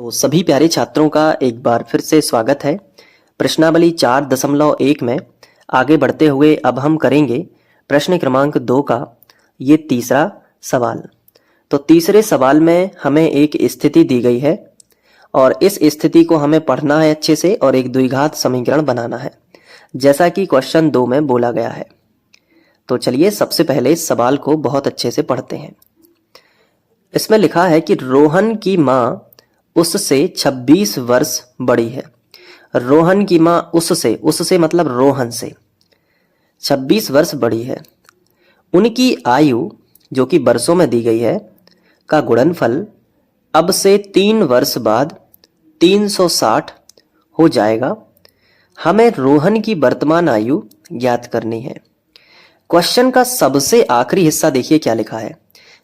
तो सभी प्यारे छात्रों का एक बार फिर से स्वागत है। प्रश्नावली 4.1 में आगे बढ़ते हुए अब हम करेंगे प्रश्न क्रमांक 2 का ये तीसरा सवाल। तो तीसरे सवाल में हमें एक स्थिति दी गई है और इस स्थिति को हमें पढ़ना है अच्छे से और एक द्विघात समीकरण बनाना है, जैसा कि क्वेश्चन 2 में बोला गया है। तो चलिए सबसे पहले इस सवाल को बहुत अच्छे से पढ़ते हैं। इसमें लिखा है कि रोहन की माँ उससे 26 वर्ष बड़ी है। रोहन की माँ उससे मतलब रोहन से 26 वर्ष बड़ी है। उनकी आयु जो कि वर्षों में दी गई है का गुणनफल अब से 3 वर्ष बाद 360 हो जाएगा। हमें रोहन की वर्तमान आयु ज्ञात करनी है। क्वेश्चन का सबसे आखिरी हिस्सा देखिए क्या लिखा है,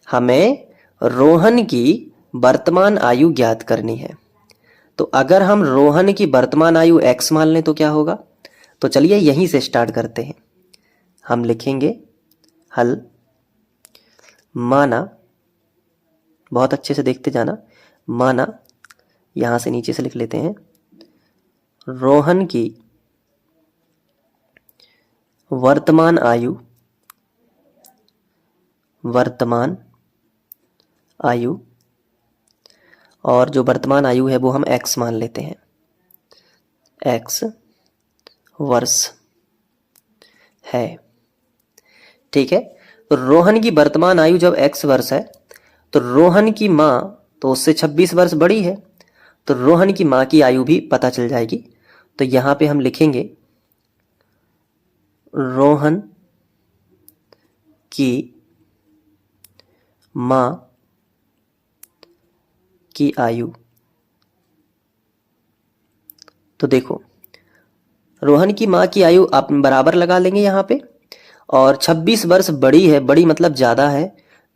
हमें रोहन की वर्तमान आयु ज्ञात करनी है। तो अगर हम रोहन की वर्तमान आयु x मान लें तो क्या होगा? तो चलिए यहीं से स्टार्ट करते हैं। हम लिखेंगे हल। माना, बहुत अच्छे से देखते जाना, माना यहां से नीचे से लिख लेते हैं, रोहन की वर्तमान आयु और जो वर्तमान आयु है वो हम x मान लेते हैं, x वर्ष है। ठीक है, तो रोहन की वर्तमान आयु जब x वर्ष है तो रोहन की माँ तो उससे 26 वर्ष बड़ी है, तो रोहन की माँ की आयु भी पता चल जाएगी। तो यहां पे हम लिखेंगे रोहन की माँ की आयु। तो देखो रोहन की माँ की आयु आप बराबर लगा लेंगे यहाँ पे, और 26 वर्ष बड़ी है, बड़ी मतलब ज्यादा है,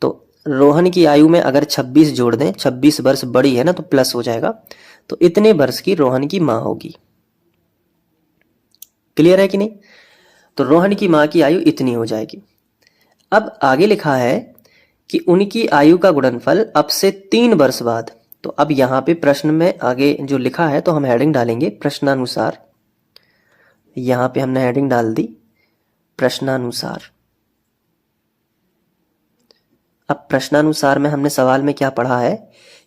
तो रोहन की आयु में अगर 26 जोड़ दें, 26 वर्ष बड़ी है ना, तो प्लस हो जाएगा। तो इतने वर्ष की रोहन की माँ होगी। क्लियर है कि नहीं? तो रोहन की माँ की आयु इतनी हो जाएगी। अब आगे लिखा है कि उनकी आयु का गुणनफल अब से 3 वर्ष बाद। तो अब यहां पे प्रश्न में आगे जो लिखा है तो हम हेडिंग डालेंगे प्रश्नानुसार। यहां पे हमने हेडिंग डाल दी प्रश्नानुसार। अब प्रश्नानुसार में हमने सवाल में क्या पढ़ा है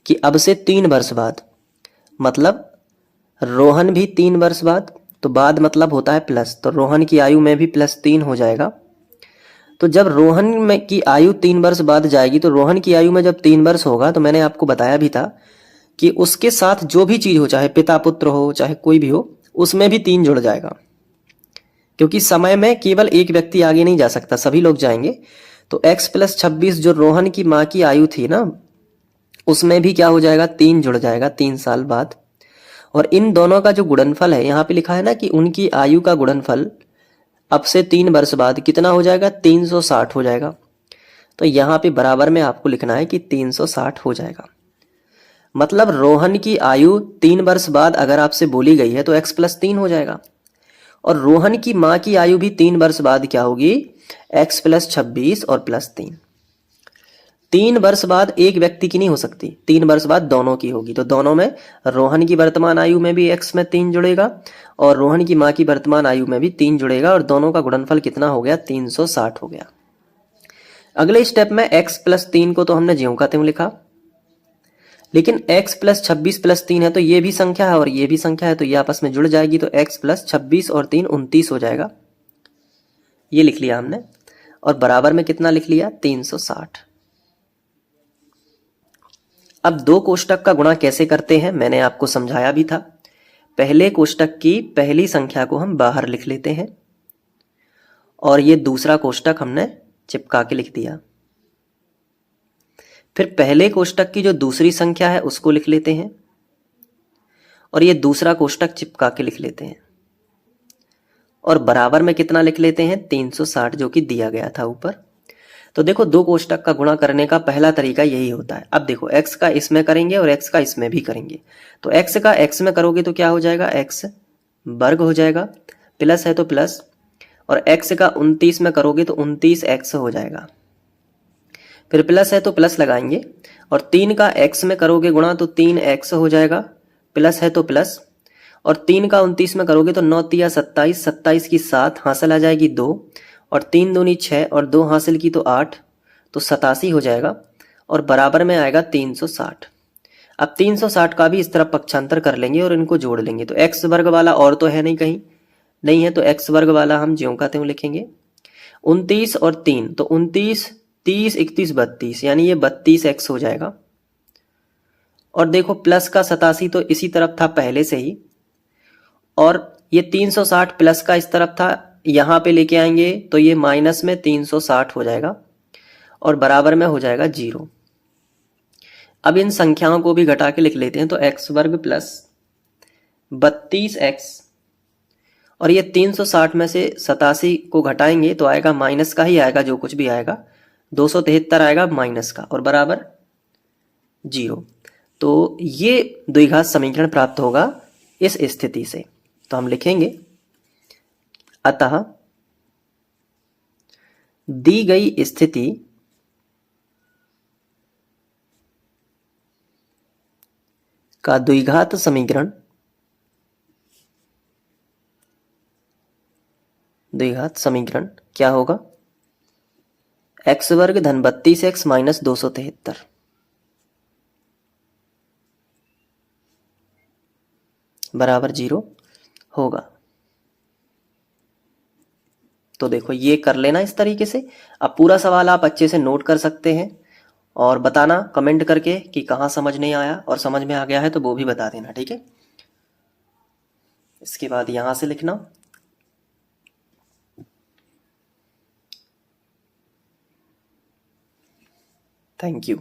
कि अब से 3 वर्ष बाद, मतलब रोहन भी 3 वर्ष बाद, तो बाद मतलब होता है प्लस, तो रोहन की आयु में भी +3 हो जाएगा। तो जब रोहन में की आयु 3 वर्ष बाद जाएगी, तो रोहन की आयु में जब 3 वर्ष होगा, तो मैंने आपको बताया भी था कि उसके साथ जो भी चीज हो, चाहे पिता पुत्र हो, चाहे कोई भी हो, उसमें भी 3 जुड़ जाएगा, क्योंकि समय में केवल एक व्यक्ति आगे नहीं जा सकता, सभी लोग जाएंगे। तो x + 26 जो रोहन की माँ की आयु थी ना, उसमें भी क्या हो जाएगा, 3 जुड़ जाएगा 3 साल बाद। और इन दोनों का जो गुणनफल है, यहाँ पे लिखा है ना कि उनकी आयु का गुणनफल अब से 3 वर्ष बाद कितना हो जाएगा, 360 हो जाएगा। तो यहाँ पे बराबर में आपको लिखना है कि 360 हो जाएगा। मतलब रोहन की आयु 3 वर्ष बाद अगर आपसे बोली गई है तो x + 3 हो जाएगा, और रोहन की माँ की आयु भी 3 वर्ष बाद क्या होगी, x + 26 और +3। 3 वर्ष बाद एक व्यक्ति की नहीं हो सकती, 3 वर्ष बाद दोनों की होगी। तो दोनों में रोहन की वर्तमान आयु में भी x में 3 जुड़ेगा और रोहन की माँ की वर्तमान आयु में भी 3 जुड़ेगा, और दोनों का गुणनफल कितना हो गया, 360 हो गया। अगले स्टेप में x + 3 को तो हमने ज्यों का त्यों लिखा, लेकिन x + 26 + 3 है, तो ये भी संख्या है और ये भी संख्या है, तो ये आपस में जुड़ जाएगी, तो x + 26 और 3 29 हो जाएगा। ये लिख लिया हमने, और बराबर में कितना लिख लिया, 360। अब 2 कोष्टक का गुणा कैसे करते हैं मैंने आपको समझाया भी था। पहले कोष्टक की पहली संख्या को हम बाहर लिख लेते हैं, और ये दूसरा कोष्टक हमने चिपका के लिख दिया। फिर पहले कोष्टक की जो दूसरी संख्या है उसको लिख लेते हैं, और ये दूसरा कोष्टक चिपका के लिख लेते हैं, और बराबर में कितना लिख लेते हैं, 360, जो कि दिया गया था ऊपर। तो देखो 2 कोष्टक का गुणा करने का पहला तरीका यही होता है। अब देखो x का इसमें करेंगे और x का इसमें भी करेंगे, तो x का x में करोगे तो क्या हो जाएगा, x वर्ग हो जाएगा, प्लस है तो प्लस, और x का 29 में करोगे तो 29x हो जाएगा। फिर प्लस है तो प्लस लगाएंगे, और 3 का x में करोगे गुणा तो 3x हो जाएगा, प्लस है तो प्लस, और 3 का 29 में करोगे तो 9 तिया 27, 27 की 7 हासिल आ जाएगी 2, और 3 दूनी 6 और 2 हासिल की तो 8, तो 87 हो जाएगा और बराबर में आएगा 360। अब 360 का भी इस तरफ पक्षांतर कर लेंगे और इनको जोड़ लेंगे, तो x वर्ग वाला और तो है नहीं, कहीं नहीं है, तो x वर्ग वाला हम ज्यों का त्यों लिखेंगे। 29 और 3 तो 29, 30, 31, 32, यानी ये 32x हो जाएगा। और देखो प्लस का 87 तो इसी तरफ था पहले से ही, और ये 360 प्लस का इस तरफ था, यहां पे लेके आएंगे तो ये माइनस में 360 हो जाएगा और बराबर में हो जाएगा 0। अब इन संख्याओं को भी घटा के लिख लेते हैं, तो x वर्ग प्लस 32x, और ये 360 में से 87 को घटाएंगे तो आएगा माइनस का ही आएगा, जो कुछ भी आएगा 273 आएगा माइनस का, और बराबर 0। तो ये द्विघात समीकरण प्राप्त होगा इस स्थिति से। तो हम लिखेंगे अतः दी गई स्थिति का द्विघात समीकरण क्या होगा, x वर्ग धन 32x माइनस 273 बराबर 0 होगा। तो देखो ये कर लेना इस तरीके से। अब पूरा सवाल आप अच्छे से नोट कर सकते हैं और बताना कमेंट करके कि कहाँ समझ नहीं आया, और समझ में आ गया है तो वो भी बता देना, ठीक है। इसके बाद यहां से लिखना। Thank you.